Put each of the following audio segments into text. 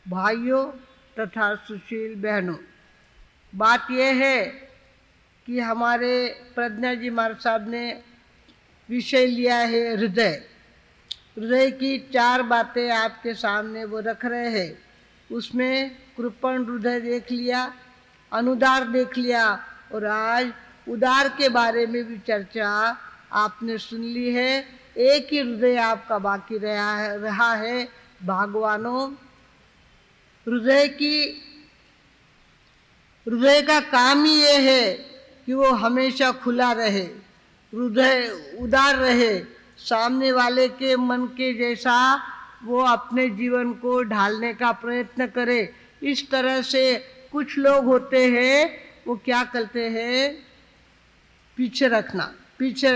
भाइयों तथा सुशील बहनों, बात यह है कि हमारे प्रज्ञा जी महाराज साहब ने विषय लिया है हृदय। हृदय की 4 बातें आपके सामने वो रख रहे हैं। उसमें कृपण हृदय देख लिया, अनुदार देख लिया और आज उदार के बारे में भी चर्चा आपने सुन ली है। एक ही हृदय आपका बाकी रहा है भगवानों। हृदय का काम ही ये है कि वो हमेशा खुला रहे, हृदय उदार रहे, सामने वाले के मन के जैसा वो अपने जीवन को ढालने का प्रयत्न करे। इस तरह से कुछ लोग होते हैं, वो क्या करते हैं, पीछे रखना, पीछे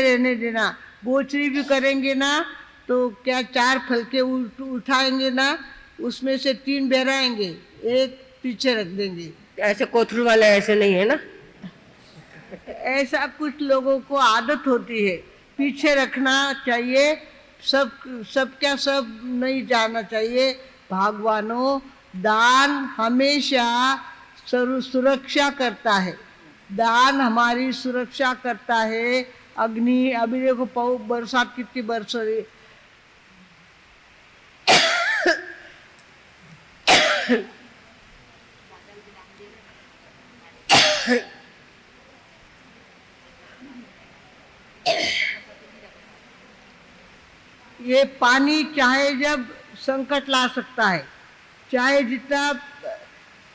रहने देना। बोचरी भी करेंगे ना तो क्या 4 फलके उठाएंगे ना, उसमें से 3 बहराएंगे, 1 पीछे रख देंगे। ऐसे कोथरूड वाले ऐसे नहीं है ना। ऐसा कुछ लोगों को आदत होती है, पीछे रखना चाहिए। सब क्या सब नहीं जाना चाहिए। भगवानों, दान हमेशा सुरक्षा करता है, दान हमारी सुरक्षा करता है। अग्नि, अभी देखो बरसात कितनी बरस रही, ये पानी चाहे जब संकट ला सकता है, चाहे जितना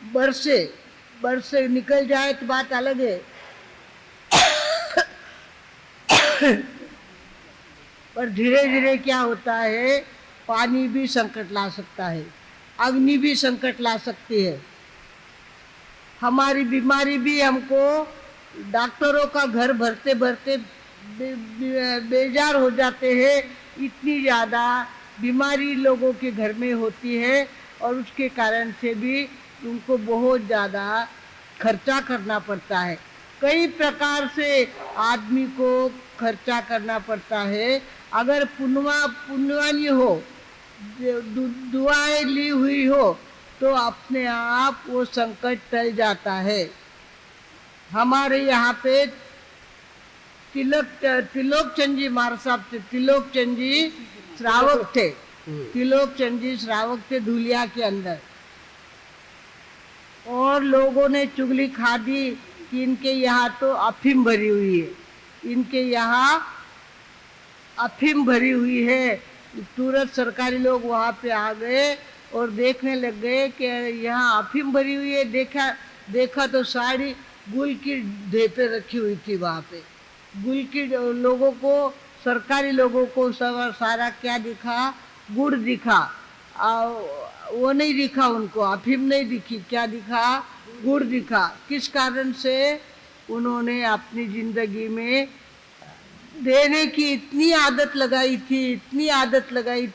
बरसे निकल जाए तो बात अलग है। पर धीरे धीरे क्या होता है, पानी भी संकट ला सकता है, अग्नि भी संकट ला सकती है। हमारी बीमारी भी हमको डॉक्टरों का घर भरते भरते बेजार हो जाते हैं। इतनी ज़्यादा बीमारी लोगों के घर में होती है और उसके कारण से भी उनको बहुत ज़्यादा खर्चा करना पड़ता है। कई प्रकार से आदमी को खर्चा करना पड़ता है। अगर पुण्यवानी हो, दुआएं ली हुई हो तो अपने आप वो संकट टल जाता है। हमारे यहाँ पे त्रिलोकचंद जी महाराज साहब थे, त्रिलोकचंद जी श्रावक थे, त्रिलोकचंद जी श्रावक थे धुलिया के अंदर। और लोगों ने चुगली खा दी कि इनके यहाँ तो अफीम भरी हुई है, इनके यहाँ अफीम भरी हुई है। तुरंत सरकारी लोग वहाँ पे आ गए और देखने लग गए कि यहाँ अफीम भरी हुई है। देखा तो सारी गुल की ढेपे रखी हुई थी वहाँ पे। गुल की लोगों को, सरकारी लोगों को सारा क्या दिखा, गुड़ दिखा। वो नहीं दिखा उनको, अफीम नहीं दिखी, क्या दिखा, गुड़ दिखा। किस कारण से, उन्होंने अपनी जिंदगी में देने की इतनी आदत लगाई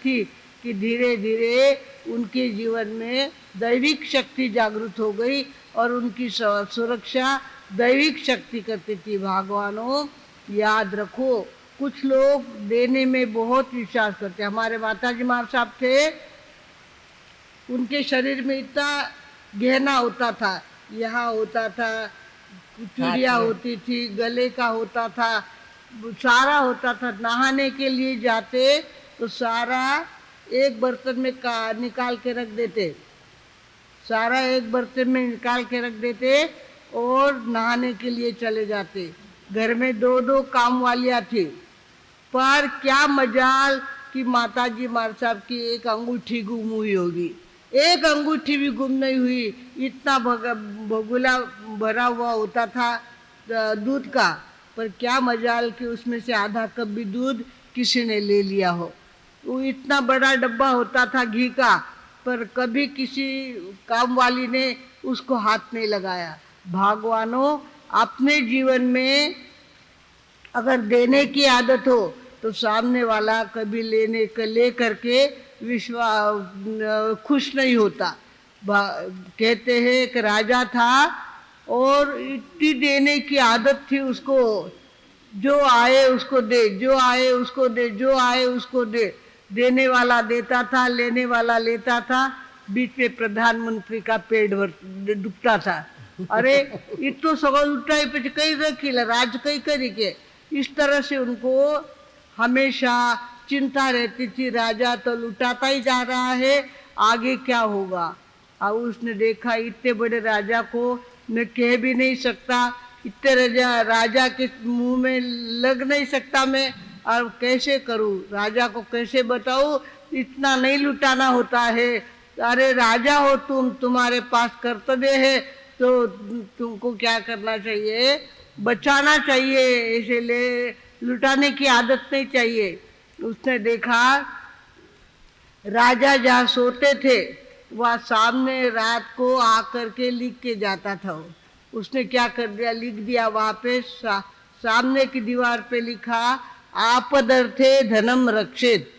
थी कि धीरे धीरे उनके जीवन में दैविक शक्ति जागृत हो गई और उनकी सुरक्षा दैविक शक्ति करती थी। भगवानों, याद रखो, कुछ लोग देने में बहुत विश्वास करते। हमारे माताजी महाराज साहब थे, उनके शरीर में इतना गहना होता था, यहाँ होता था, चूड़ियाँ होती थी, गले का होता था, सारा होता था। नहाने के लिए जाते तो सारा एक बर्तन में निकाल के रख देते, सारा एक बर्तन में निकाल के रख देते और नहाने के लिए चले जाते। घर में 2-2 काम वालियाँ थी। पर क्या मजाल कि माताजी महाराज साहब की एक अंगूठी गुम हुई होगी, एक अंगूठी भी गुम नहीं हुई। इतना भगोला भरा हुआ होता था दूध का, पर क्या मजाल कि उसमें से आधा कप भी दूध किसी ने ले लिया हो। वो इतना बड़ा डब्बा होता था घी का, पर कभी किसी काम वाली ने उसको हाथ नहीं लगाया। भगवानों, अपने जीवन में अगर देने की आदत हो तो सामने वाला कभी ले करके खुश नहीं होता। कहते हैं एक राजा था और इतनी देने की आदत थी उसको, जो आए उसको दे, जो आए उसको दे, जो आए उसको दे। देने वाला देता था, लेने वाला लेता था, बीच में प्रधानमंत्री का पेट दुखता था. अरे इतो सगळं लुटाई पे काही रखील राज कई करी के. इस तरह से उनको हमेशा चिंता रहती थी, राजा तो लुटाता ही जा रहा है, आगे क्या होगा. और उसने देखा इतने बड़े राजा को मैं कह भी नहीं सकता, इतने राजा के मुंह में लग नहीं सकता मैं, और कैसे करूं, राजा को कैसे बताऊं, इतना नहीं लुटाना होता है. अरे राजा हो तुम, तुम्हारे पास कर्तव्य है, तो तुमको क्या करना चाहिए, बचाना चाहिए, ऐसे ले लुटाने की आदत नहीं चाहिए. उसने देखा राजा जहाँ सोते थे वह सामने रात को आकर के लिख के जाता था. उसने क्या कर दिया, लिख दिया वहाँ पे सामने की दीवार पे लिखा आपदर्थे धनम रक्षित.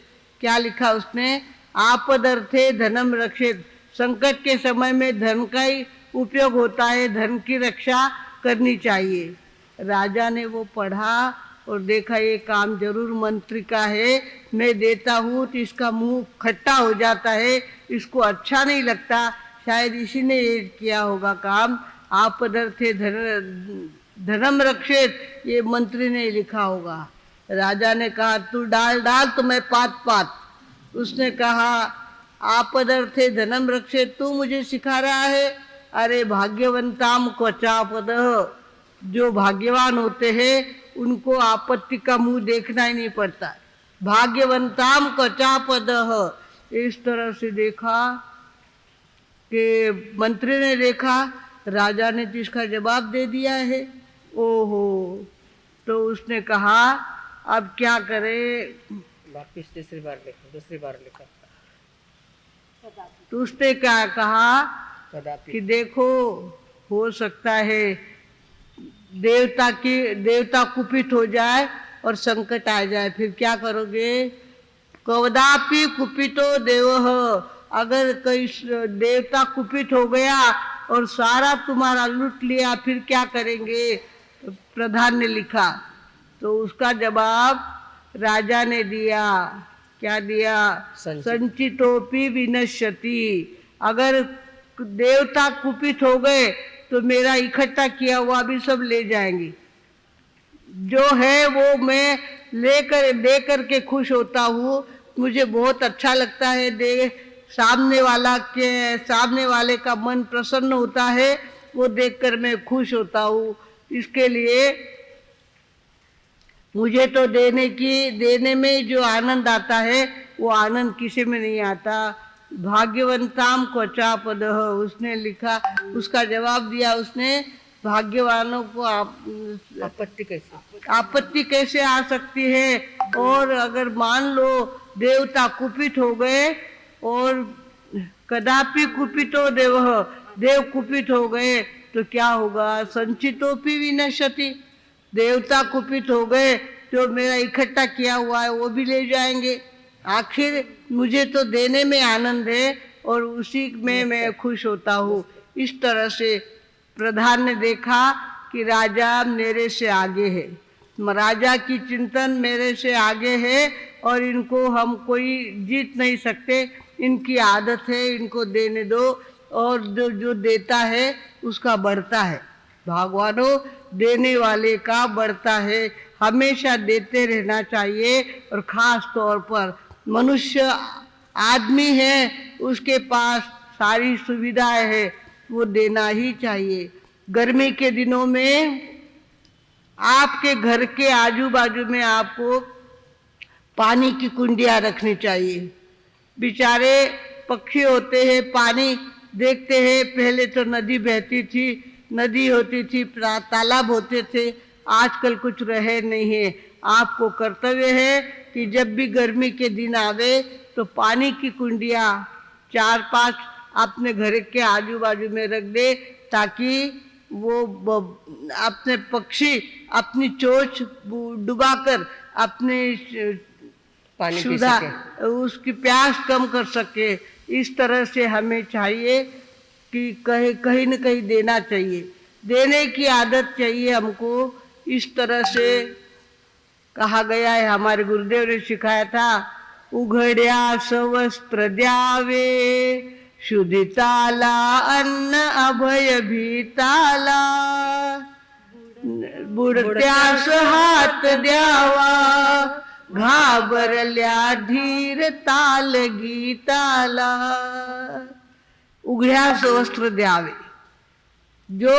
क्या लिखा उसने, आपदर्थे धनम रक्षित. संकट के समय में धन का ही उपयोग होता है, धन की रक्षा करनी चाहिए. राजा ने वो पढ़ा और देखा ये काम जरूर मंत्री का है, मैं देता हूँ तो इसका मुंह खट्टा हो जाता है, इसको अच्छा नहीं लगता, शायद इसी ने ये किया होगा काम. आपदर्थे धनम रक्षित, ये मंत्री ने लिखा होगा. राजा ने कहा तू डाल डाल तो मैं पात पात. उसने कहा आपदर्थे धनम रक्षित, तू मुझे सिखा रहा है. अरे भाग्यवंताम क्वचापद, जो भाग्यवान होते हैं उनको आपत्ति का मुंह देखना ही नहीं पड़ता. भाग्यवंताम क्वचापद. इस तरह से देखा कि मंत्री ने देखा राजा ने जिसका जवाब दे दिया है. ओहो, तो उसने कहा अब क्या करे. वापिस दूसरी बार लिखा. तो उसने क्या कहा कदापि कि देखो हो सकता है देवता कुपित हो जाए और संकट आ जाए, फिर क्या करोगे. कदापि कुपितो देवः, अगर कोई देवता कुपित हो गया और सारा तुम्हारा लूट लिया फिर क्या करेंगे. प्रधान ने लिखा. तो उसका जवाब राजा ने दिया. क्या दिया, संचितोपि विनश्यति. अगर देवता कुपित हो गए तो मेरा इकट्ठा किया हुआ भी सब ले जाएंगे, जो है वो मैं दे करके खुश होता हूँ. मुझे बहुत अच्छा लगता है, सामने वाले का मन प्रसन्न होता है, वो देखकर मैं खुश होता हूँ. इसके लिए मुझे तो देने में जो आनंद आता है वो आनंद किसी में नहीं आता. भाग्यवंताम क्वचापद, उसने लिखा, उसका जवाब दिया उसने. भाग्यवानों को आपत्ति कैसे आ सकती है. और अगर मान लो देवता कुपित हो गए और कदापि कुपितो देव कुपित हो गए तो क्या होगा. संचितोपि विनश्यति, देवता कुपित हो गए तो मेरा इकट्ठा किया हुआ है वो भी ले जाएंगे. आखिर मुझे तो देने में आनंद है और उसी में मैं खुश होता हूँ. इस तरह से प्रधान ने देखा कि राजा मेरे से आगे है, राजा की चिंतन मेरे से आगे है और इनको हम कोई जीत नहीं सकते. इनकी आदत है, इनको देने दो, और जो देता है उसका बढ़ता है. भगवानों, देने वाले का बढ़ता है, हमेशा देते रहना चाहिए. और ख़ास तौर पर मनुष्य आदमी है, उसके पास सारी सुविधाएं है, वो देना ही चाहिए. गर्मी के दिनों में आपके घर के आजू बाजू में आपको पानी की कुंडियाँ रखनी चाहिए. बेचारे पक्षी होते हैं, पानी देखते हैं. पहले तो नदी बहती थी, नदी होती थी, तालाब होते थे, आजकल कुछ रहे नहीं है. आपको कर्तव्य है कि जब भी गर्मी के दिन आवे तो पानी की कुंडियाँ 4-5 अपने घर के आजू बाजू में रख दे, ताकि वो अपने पक्षी अपनी चोंच डुबाकर अपने पानी पी सके, उसकी प्यास कम कर सके. इस तरह से हमें चाहिए कि कहीं न कहीं देना चाहिए, देने की आदत चाहिए हमको. इस तरह से कहा गया है, हमारे गुरुदेव ने सिखाया था उघड्यास वस्त्र द्यावे, शुद्धिताला अन्न अभय भीताला, बुडत्यास हात द्यावा, घाबरल्या धीर ताल गीताला. उघड्यास वस्त्र द्यावे. जो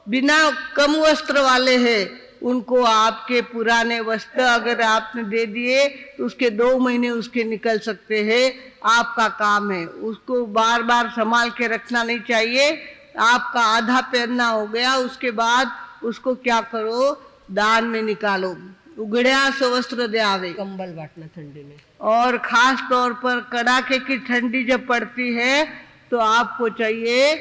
बिना कम वस्त्र वाले हैं उनको आपके पुराने वस्त्र अगर आपने दे दिए तो उसके 2 महीने उसके निकल सकते हैं. आपका काम है, उसको बार बार संभाल के रखना नहीं चाहिए. आपका आधा पहनना हो गया, उसके बाद उसको क्या करो, दान में निकालो. उघड्यास वस्त्र द्यावे. कंबल बांटना ठंडी में. और खास तौर पर कड़ाके की ठंडी जब पड़ती है तो आपको चाहिए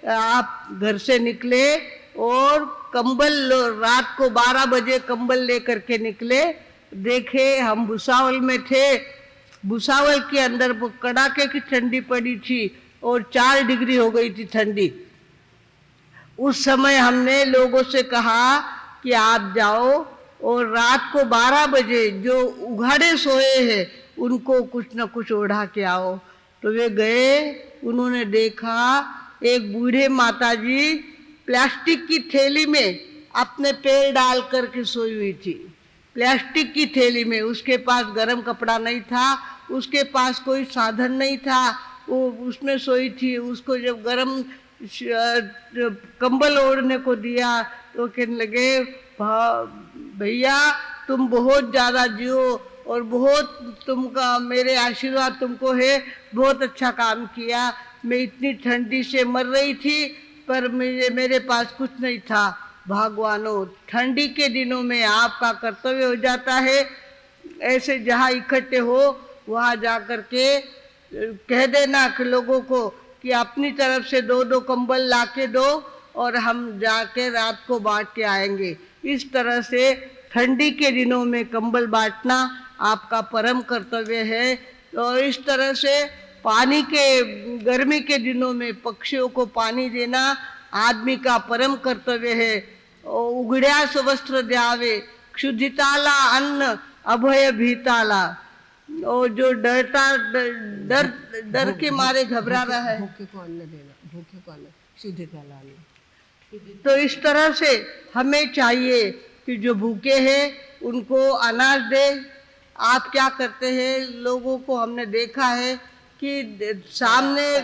आप घर से निकले और कंबल रात को 12 बजे कंबल लेकर के निकले. देखे हम भुसावल में थे, भुसावल के अंदर कड़ाके की ठंडी पड़ी थी और 4 डिग्री हो गई थी ठंडी. उस समय हमने लोगों से कहा कि आप जाओ और रात को 12 बजे जो उघाड़े सोए हैं उनको कुछ न कुछ ओढ़ा के आओ. तो वे गए, उन्होंने देखा एक बूढ़े माताजी प्लास्टिक की थैली में अपने पैर डाल करके सोई हुई थी. प्लास्टिक की थैली में. उसके पास गर्म कपड़ा नहीं था, उसके पास कोई साधन नहीं था, वो उसमें सोई थी. उसको जब गर्म कंबल ओढ़ने को दिया तो कहने लगे, भैया तुम बहुत ज़्यादा जियो और बहुत तुमका मेरे आशीर्वाद तुमको है, बहुत अच्छा काम किया. मैं इतनी ठंडी से मर रही थी पर मेरे पास कुछ नहीं था. भगवानों, ठंडी के दिनों में आपका कर्तव्य हो जाता है ऐसे जहाँ इकट्ठे हो वहाँ जा कर के कह देना कि लोगों को कि अपनी तरफ से 2-2 कंबल ला के दो और हम जाके रात को बांट के आएंगे. इस तरह से ठंडी के दिनों में कंबल बांटना आपका परम कर्तव्य है. और इस तरह से पानी के गर्मी के दिनों में पक्षियों को पानी देना आदमी का परम कर्तव्य है. उघड्यास वस्त्र द्यावे, क्षुधिताला अन्न अभय भीताला. और जो डर के मारे घबरा रहा है, भूखे को अन्न देना, भूखे को अन्न, शुद्धिताला अन्न. तो इस तरह से हमें चाहिए कि जो भूखे हैं उनको अनाज दे. आप क्या करते हैं, लोगों को हमने देखा है कि सामने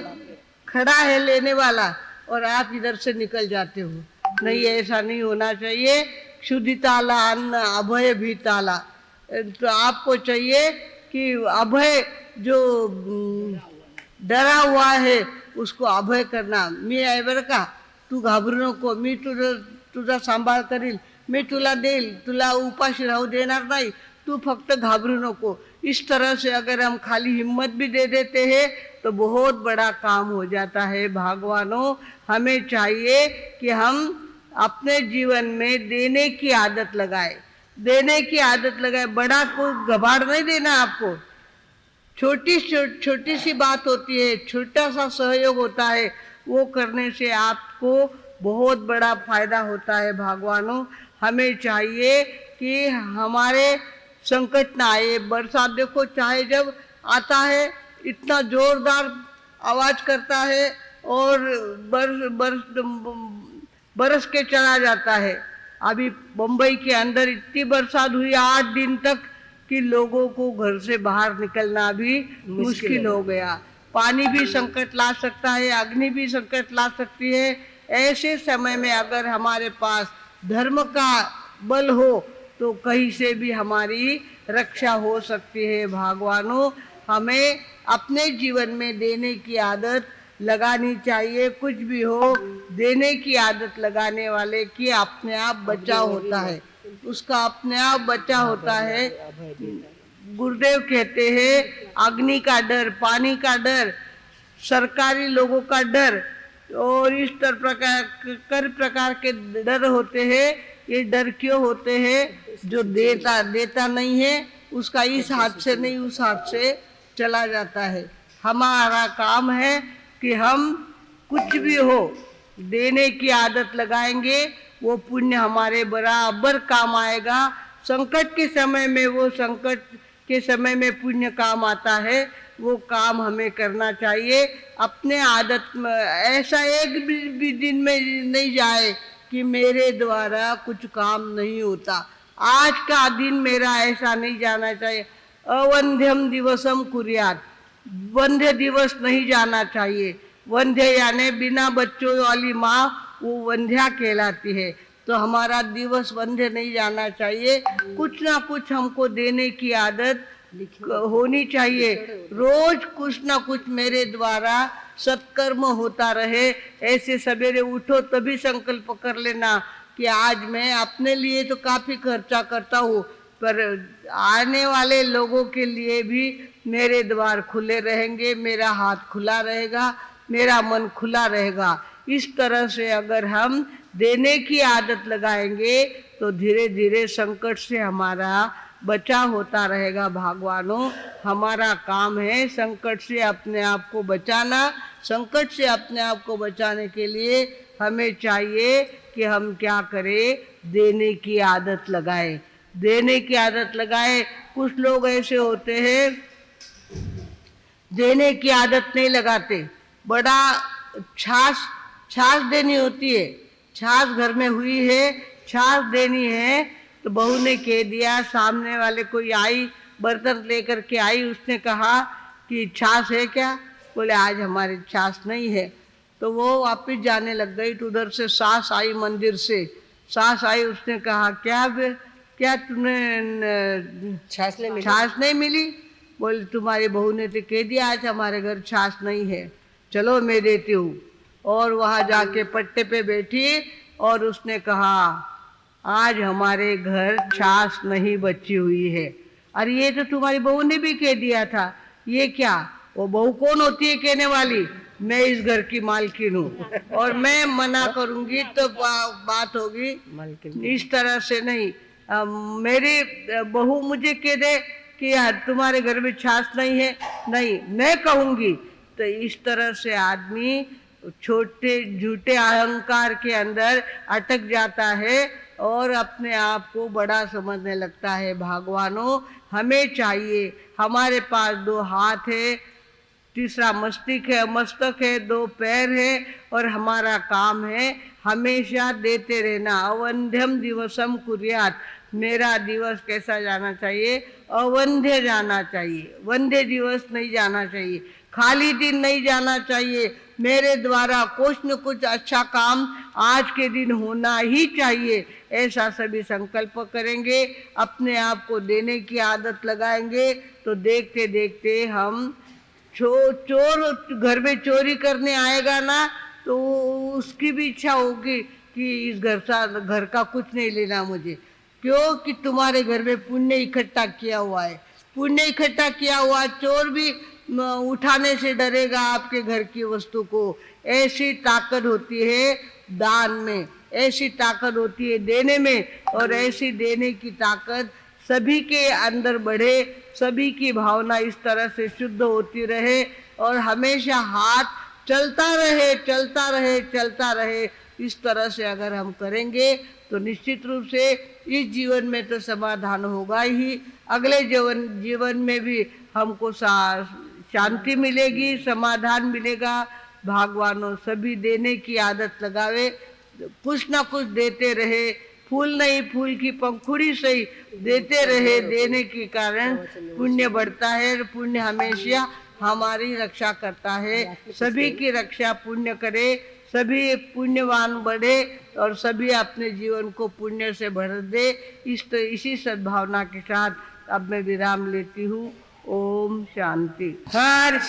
खड़ा है लेने वाला और आप इधर से निकल जाते हो. नहीं, ऐसा नहीं होना चाहिए. शुद्धिताला अन्न अभय भीताला. तो आपको चाहिए कि अभय जो डरा हुआ है उसको अभय करना. मी आहे बरं का, तू घाबरू नको, मी तुझा सांभाळ करील, मी तुला देईल, तुला उपाशी राहू देणार नाही, तू फक्त घाबरू नको. इस तरह से अगर हम खाली हिम्मत भी दे देते हैं तो बहुत बड़ा काम हो जाता है. भगवानों, हमें चाहिए कि हम अपने जीवन में देने की आदत लगाए, देने की आदत लगाए. बड़ा कोई घबाड़ नहीं देना आपको. छोटी सी बात होती है, छोटा सा सहयोग होता है, वो करने से आपको बहुत बड़ा फायदा होता है. भगवानों, हमें चाहिए कि हमारे संकट ना आए. बरसात देखो, चाहे जब आता है इतना जोरदार आवाज करता है और बरस के चला जाता है. अभी मुंबई के अंदर इतनी बरसात हुई 8 दिन तक कि लोगों को घर से बाहर निकलना भी मुश्किल हो गया. पानी भी संकट ला सकता है, अग्नि भी संकट ला सकती है. ऐसे समय में अगर हमारे पास धर्म का बल हो तो कहीं से भी हमारी रक्षा हो सकती है. भगवानों, हमें अपने जीवन में देने की आदत लगानी चाहिए. कुछ भी हो, देने की आदत लगाने वाले की अपने आप बचाव होता है, उसका अपने आप बचाव होता है. गुरुदेव कहते हैं अग्नि का डर, पानी का डर, सरकारी लोगों का डर और इस प्रकार के डर होते हैं. ये डर क्यों होते हैं? जो देता नहीं है उसका इस हाथ से नहीं उस हाथ से चला जाता है. हमारा काम है कि हम कुछ भी हो देने की आदत लगाएंगे, वो पुण्य हमारे बराबर काम आएगा. संकट के समय में वो संकट के समय में पुण्य काम आता है वो काम हमें करना चाहिए। अपने आदत में ऐसा एक भी दिन में नहीं जाए कि मेरे द्वारा कुछ काम नहीं होता। आज का दिन मेरा ऐसा नहीं जाना चाहिए। अवंध्यम दिवसम कुर्यात, वंध्य दिवस नहीं जाना चाहिए। वंध्य यानी बिना बच्चों वाली माँ, वो वंध्या कहलाती है। तो हमारा दिवस वंध्य नहीं जाना चाहिए। कुछ ना कुछ हमको देने की आदत होनी चाहिए। रोज कुछ ना कुछ मेरे द्वारा सत्कर्म होता रहे। ऐसे सवेरे उठो तभी संकल्प कर लेना कि आज मैं अपने लिए तो काफी खर्चा करता हूँ, पर आने वाले लोगों के लिए भी मेरे द्वार खुले रहेंगे, मेरा हाथ खुला रहेगा, मेरा मन खुला रहेगा। इस तरह से अगर हम देने की आदत लगाएंगे तो धीरे धीरे संकट से हमारा बचाव होता रहेगा। भगवानों, हमारा काम है संकट से अपने आप को बचाना। संकट से अपने आप को बचाने के लिए हमें चाहिए कि हम क्या करें, देने की आदत लगाएं। देने की आदत लगाएं। कुछ लोग ऐसे होते हैं देने की आदत नहीं लगाते। बड़ा छाछ देनी होती है, छाछ घर में हुई है, छाछ देनी है, तो बहू ने कह दिया, सामने वाले कोई आई बर्तन लेकर के आई, उसने कहा कि छाछ है क्या? बोले आज हमारी छाछ नहीं है। तो वो वापिस जाने लग गई। तो उधर से सास आई, मंदिर से सास आई, उसने कहा क्या तुम्हें छाछ नहीं मिली? बोले तुम्हारी बहू ने तो कह दिया आज हमारे घर छाछ नहीं है, चलो मैं देती हूँ। और वहाँ जाके पट्टे पे बैठी और उसने कहा आज हमारे घर छाछ नहीं बची हुई है। अरे ये तो तुम्हारी बहू ने भी कह दिया था। ये क्या? वो बहू कौन होती है कहने वाली? मैं इस घर की मालकिन हूँ और मैं मना करूँगी तो बात होगी। इस तरह से नहीं। मेरी बहू मुझे कह दे कि यार तुम्हारे घर में छाछ नहीं है, नहीं मैं कहूँगी। तो इस तरह से आदमी छोटे झूठे अहंकार के अंदर अटक जाता है और अपने आप को बड़ा समझने लगता है। भगवानों, हमें चाहिए, हमारे पास 2 हाथ है, तीसरा मस्तक है, 2 पैर है और हमारा काम है हमेशा देते रहना। अवंध्यम दिवसम कुर्यात, मेरा दिवस कैसा जाना चाहिए? अवंध्य जाना चाहिए। वंध्य दिवस नहीं जाना चाहिए, खाली दिन नहीं जाना चाहिए। मेरे द्वारा कुछ न कुछ अच्छा काम आज के दिन होना ही चाहिए, ऐसा सभी संकल्प करेंगे। अपने आप को देने की आदत लगाएंगे तो देखते देखते हम चोर घर में चोरी करने आएगा ना, तो उसकी भी इच्छा होगी कि इस घर का कुछ नहीं लेना मुझे। क्यों? कि तुम्हारे घर में पुण्य इकट्ठा किया हुआ है। पुण्य इकट्ठा किया हुआ चोर भी उठाने से डरेगा आपके घर की वस्तु को। ऐसी ताकत होती है दान में, ऐसी ताकत होती है देने में, और ऐसी देने की ताकत सभी के अंदर बढ़े, सभी की भावना इस तरह से शुद्ध होती रहे और हमेशा हाथ चलता रहे चलता रहे चलता रहे। इस तरह से अगर हम करेंगे तो निश्चित रूप से इस जीवन में तो समाधान होगा ही, अगले जीवन में भी हमको शांति मिलेगी, समाधान मिलेगा। भगवानों, सभी देने की आदत लगावे, कुछ ना कुछ देते रहे। फूल नहीं, फूल की पंखुड़ी सही देते रहे। देने के कारण पुण्य बढ़ता है। पुण्य हमेशा हमारी रक्षा करता है। सभी की रक्षा पुण्य करे, सभी पुण्यवान बढ़े और सभी अपने जीवन को पुण्य से भर दे। इसी सद्भावना के साथ अब मैं विराम लेती हूँ। ओम शांति। हर